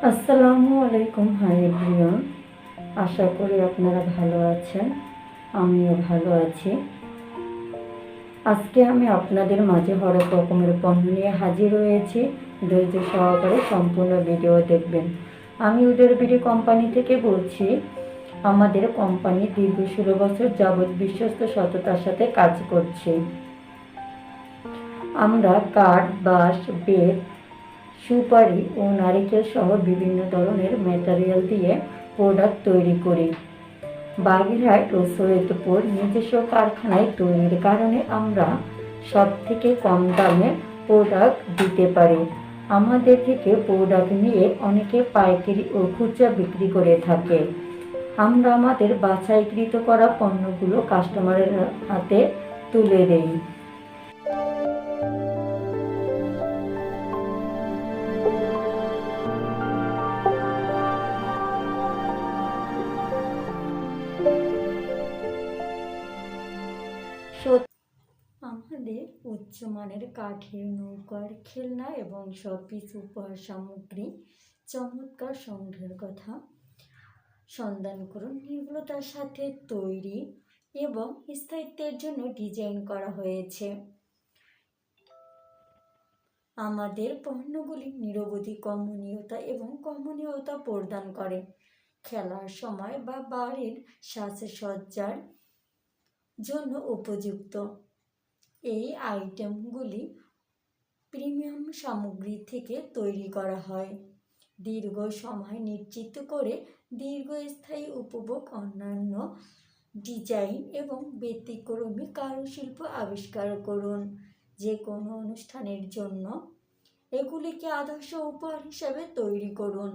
আসসালামু আলাইকুম। Hi everyone, আশা করি আপনারা ভালো আছেন। আমিও ভালো আছি। আজকে আমি আপনাদের মাঝে হরেক রকমের পণ্য নিয়ে হাজির হয়েছি। ধৈর্য সহকারে সম্পূর্ণ ভিডিও দেখবেন। আমি উদয় বিডি কোম্পানি থেকে বলছি। আমাদের কোম্পানি দীর্ঘ 16 বছর যাবৎ বিশ্বস্ত সততার সাথে কাজ করছে। আমরা কাঠ, বাঁশ, বেত, সুপারি ও নারিকেল সহ বিভিন্ন ধরনের ম্যাটেরিয়াল দিয়ে প্রোডাক্ট তৈরি করি। বাগেরহাট ও সৈয়দপুর নিজস্ব কারখানায় তৈরির কারণে আমরা সব থেকে কম দামে প্রোডাক্ট দিতে পারি। আমাদের থেকে প্রোডাক্ট নিয়ে অনেকে পাইকারি ও খুচরা বিক্রি করে থাকে। আমরা আমাদের বাছাইকৃত করা পণ্যগুলো কাস্টমারের হাতে তুলে দেই। আমাদের উচ্চমানের কাঠের নৌকার খেলনা এবং শোপিস উপহার সামগ্রী চমৎকার সংগ্রহের কথা সন্ধান করুন। নির্ভুলতার সাথে তৈরি এবং স্থায়িত্বের জন্য ডিজাইন করা হয়েছে। আমাদের পণ্যগুলি নিরবধি কমনীয়তা এবং কমনীয়তা প্রদান করে। খেলার সময় বা বাড়ির সাজসজ্জার জন্য উপযুক্ত। এই আইটেমগুলি প্রিমিয়াম সামগ্রী থেকে তৈরি করা হয়। দীর্ঘ সময় নিশ্চিত করে দীর্ঘস্থায়ী উপভোগ, অন্যান্য ডিজাইন এবং ব্যতিক্রমী কারুশিল্প আবিষ্কার করুন। যে কোনো অনুষ্ঠানের জন্য এগুলিকে আদর্শ উপহার হিসাবে তৈরি করুন।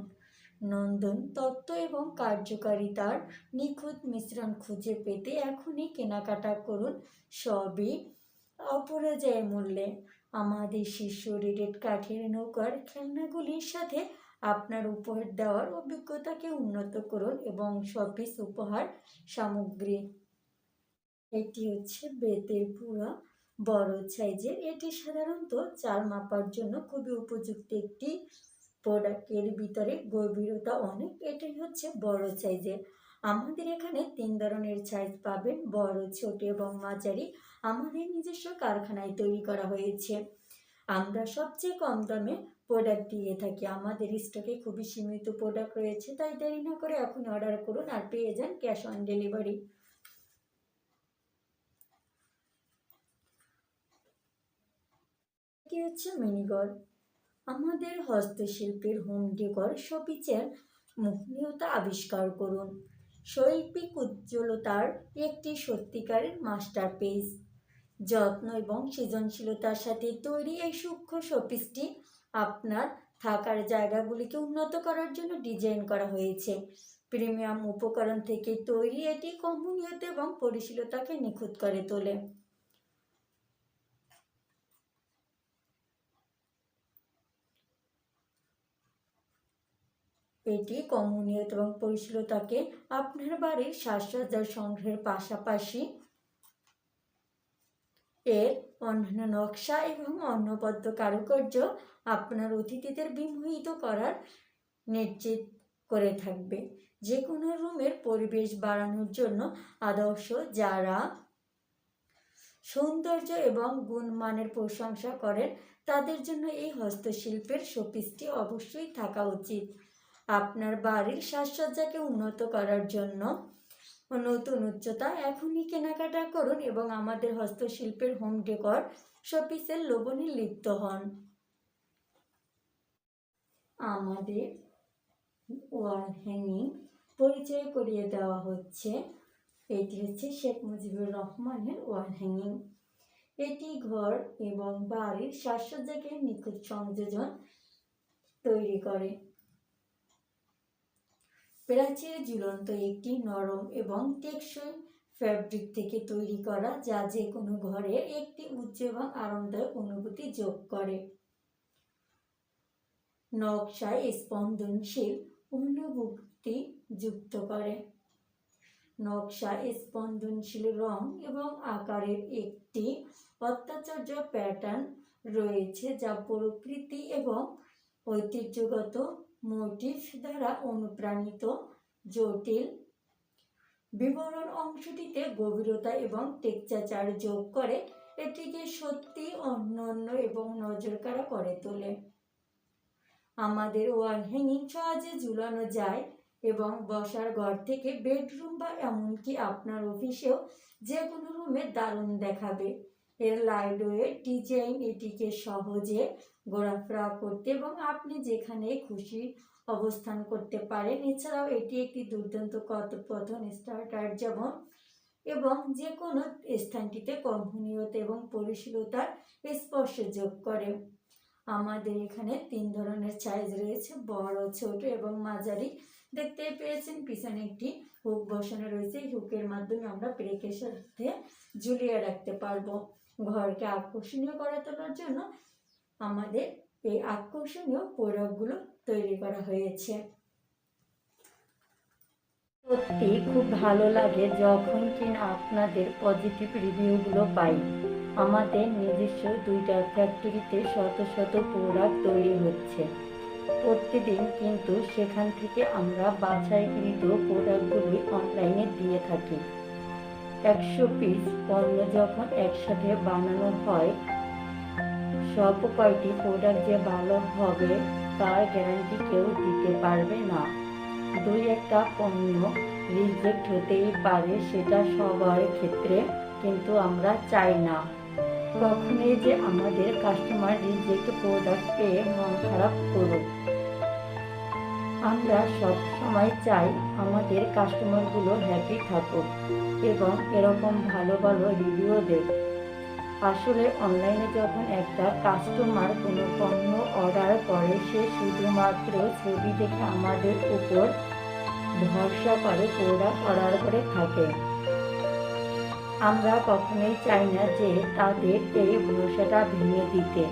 নন্দন তত্ত্ব এবং কার্যকারিতার নিখুঁত মিশ্রণ খুঁজে পেতে এখনই কেনাকাটা করুন, সবই অপরিহার্য মূল্যে। আমাদের শীর্ষ রেটেড কাঠের নৌকার খেলনাগুলির সাথে আপনার উপহার দেওয়ার অভিজ্ঞতাকে উন্নত করুন এবং শোপিস উপহার সামগ্রী। এটি হচ্ছে বেতের পুরা বড় সাইজের। এটি সাধারণত চাল মাপার জন্য খুবই উপযুক্ত একটি প্রোডাক্ট। এর ভিতরে গভীরতা অনেক। এটাই হচ্ছে বড় সাইজের। আমাদের এখানে 3 ধরনের সাইজ পাবেন, বড়, ছোট এবং মাঝারি। আমাদের নিজস্ব কারখানায় তৈরি করা হয়েছে। আমরা সবচেয়ে কম দামে প্রোডাক্ট দিয়ে থাকি। আমাদের স্টকে খুবই সীমিত প্রোডাক্ট রয়েছে, তাই দেরি না করে এখন অর্ডার করুন আর পেয়ে যান ক্যাশ অন ডেলিভারি। এটি হচ্ছে মিনিগড়। আমাদের হস্তশিল্পের হোম ডেকর শোপিসের মোহনীয়তা আবিষ্কার করুন। শৈল্পিক উজ্জ্বলতার একটি সত্যিকারের মাস্টারপিস। যত্ন এবং সৃজনশীলতার সাথে তৈরি এই সূক্ষ্ম শোপিসটি আপনার থাকার জায়গাগুলিকে উন্নত করার জন্য ডিজাইন করা হয়েছে। প্রিমিয়াম উপকরণ থেকে তৈরি এটি কমনীয়তা এবং পরিশীলতাকে নিখুঁত করে তোলে। এটি কমনীয়তা এবং পরিশীলতাকে আপনার বাড়ির সাজসজ্জার সংগ্রহের পাশাপাশি এর অন্যান্য নকশা এবং অনবদ্য কারুকার্য আপনার অতিথিদের বিমোহিত করার নিশ্চিত করে থাকবে। যে কোনো রুমের পরিবেশ বাড়ানোর জন্য আদর্শ। যারা সৌন্দর্য এবং গুণমানের প্রশংসা করেন তাদের জন্য এই হস্তশিল্পের শোপিসটি অবশ্যই থাকা উচিত। আপনার বাড়ির সাজসজ্জাকে উন্নত করার জন্য নতুন উচ্চতা এখনই কেনাকাটা করুন এবং আমাদের হস্তশিল্পের হোম ডেকর শোপিসের লোভনে লিপ্ত হন। আমাদের ওয়াল হ্যাঙ্গিং পরিচয় করিয়ে দেওয়া হচ্ছে। এটি হচ্ছে শেখ মুজিবুর রহমানের ওয়াল হ্যাঙ্গিং। এটি ঘর এবং বাড়ির সাজসজ্জাকে নিখুঁত সংযোজন তৈরি করে। প্রাচীর ঝুলন্ত একটি নরম এবং টেকসই ফ্যাব্রিক থেকে তৈরি করা, যা যে কোনো ঘরে একটি উজ্জ্বল এবং আরামদায়ক অনুভূতি যোগ করে। নকশায় স্পন্দনশীল অনুভূতি যুক্ত করে। নকশা স্পন্দনশীল রং এবং আকারের একটি অত্যাশ্চর্য প্যাটার্ন রয়েছে, যা প্রকৃতি এবং ঐতিহ্যগত মোটিভ দ্বারা অনুপ্রাণিত জটিল বিবরণ অংশটিতে গভীরতা এবং টেক্সচার যোগ করে এটিকে সত্যি অনন্য এবং নজরকাড়া করে তোলে। আমাদের ওয়াল হ্যাঙ্গিং সহজে ঝুলানো যায় এবং বসার ঘর থেকে বেডরুম বা এমনকি আপনার অফিসেও যে কোনো রুমে দারুণ দেখাবে। এর লাইটওয়েট ডিজাইন এটিকে সহজে ঘোরাফেরা করতে এবং আপনি যেখানে খুশি অবস্থান করতে পারেন। এছাড়াও এটি একটি দুর্দান্ত কথোপকথন স্টার্টার যেমন এবং যে কোনো স্থানটিতে কর্মনীয়তা এবং পরিশীলতার স্পর্শ যোগ করে। আমাদের এখানে 3 ধরনের সাইজ রয়েছে, বড়, ছোট এবং মাঝারি। দেখতে পেয়েছেন পিছনে একটি হুক বসানো রয়েছে। এই হুকের মাধ্যমে আমরা ব্রেকের সাথে ঝুলিয়ে রাখতে পারবো। ঘরকে আকর্ষণীয় করে তোলার জন্য আমাদের এই আকর্ষণীয় প্রোডাক্টগুলো তৈরি করা হয়েছে। সত্যি খুব ভালো লাগে যখন কিনা আপনাদের পজিটিভ রিভিউগুলো পাই। আমাদের নিজস্ব 2টা ফ্যাক্টরিতে শত শত প্রোডাক্ট তৈরি হচ্ছে প্রতিদিন, কিন্তু সেখান থেকে আমরা বাছাইকৃত প্রোডাক্টগুলি অনলাইনে দিয়ে থাকি। 100 পিস পণ্য যখন একসাথে বানানো হয়, সব কয়টি প্রোডাক্ট যে ভালো হবে তার গ্যারান্টি কেউ দিতে পারবে না। 2-1টা পণ্য রিজেক্ট হতেই পারে, সেটা সবার ক্ষেত্রে, কিন্তু আমরা চাই না কখনোই যে আমাদের কাস্টমার রিজেক্ট প্রোডাক্ট পেয়ে মন খারাপ করুক। আমরা সব সময় চাই আমাদের কাস্টমারগুলো হ্যাপি থাকুক এবং এরকম ভালো ভালো রিভিউ দেয়। আসলে অনলাইনে যখন একটা কাস্টমার কোনো পণ্য অর্ডার করে, সে শুধুমাত্র ছবি দেখে আমাদের উপর ভরসা করে প্রোডাক্ট অর্ডার করে থাকে। আমরা কখনোই চাই না যে তাদের এই ভরসাটা ভেঙে দিতে,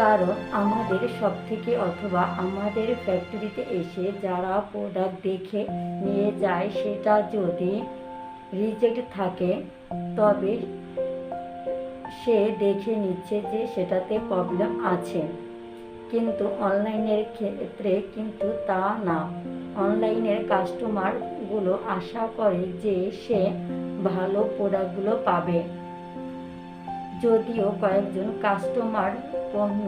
কারণ আমাদের সবথেকে অথবা আমাদের ফ্যাক্টরিতে এসে যারা প্রোডাক্ট দেখে নিয়ে যায়, সেটা যদি রিজেক্ট থাকে তবে সে দেখে নিচ্ছে যে সেটাতে প্রবলেম আছে। কিন্তু অনলাইনের ক্ষেত্রে কিন্তু তা না। অনলাইনের কাস্টমারগুলো আশা করে যে সে ভালো প্রোডাক্টগুলো পাবে। যদিও কয়েকজন কাস্টমার পণ্য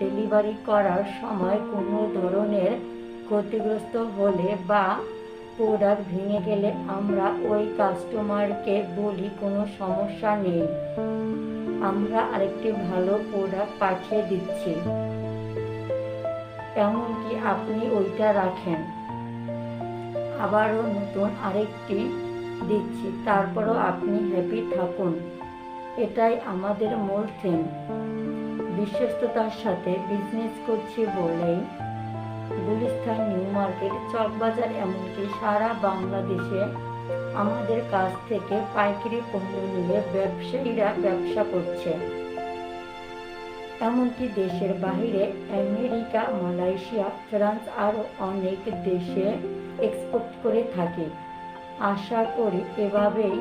ডেলিভারি করার সময় কোনো ধরনের ক্ষতিগ্রস্ত হলে বা প্রোডাক্ট ভেঙে গেলে আমরা ওই কাস্টমারকে বলি কোনো সমস্যা নেই, আমরা আরেকটি ভালো প্রোডাক্ট পাঠিয়ে দিচ্ছি, এমনকি আপনি ওইটা রাখেন, আবারও নতুন আরেকটি দিচ্ছি, তারপরও আপনি হ্যাপি থাকুন। এটাই আমাদের মূল থিম। বিশ্বস্ততার সাথে বিজনেস করছি বলেই গুলিস্তান, নিউ মার্কেট, চকবাজার এমনকি সারা বাংলাদেশে আমাদের কাছ থেকে পাইকারি পণ্য নিয়ে ব্যবসায়ীরা ব্যবসা করছে। এমনকি দেশের বাইরে আমেরিকা, মালয়েশিয়া, ফ্রান্স আরও অনেক দেশে এক্সপোর্ট করে থাকে। আশা করি এভাবেই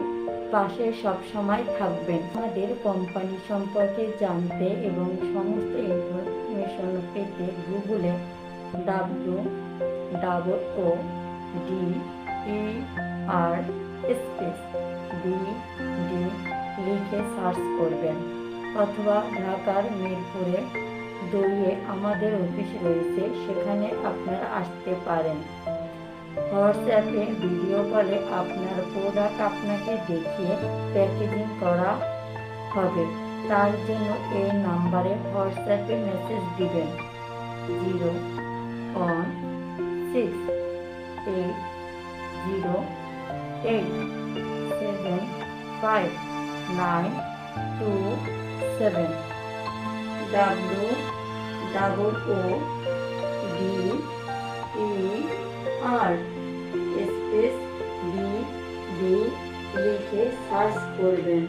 পাশে সবসময় থাকবেন। আমাদের কোম্পানি সম্পর্কে জানতে এবং সমস্ত ইনফরমেশন পেতে গুগলে WOODER লিখে সার্চ করবেন, অথবা ঢাকার মিরপুরে দইয়ে আমাদের অফিস রয়েছে, সেখানে আপনারা আসতে পারেন। হোয়াটসঅ্যাপে ভিডিও কলে আপনার প্রোডাক্ট আপনাকে দেখিয়ে প্যাকেজিং করা হবে। তার জন্য এই নাম্বারে হোয়াটসঅ্যাপে মেসেজ দিবেন 01688759227 WOODER লিখে সার্চ করবেন।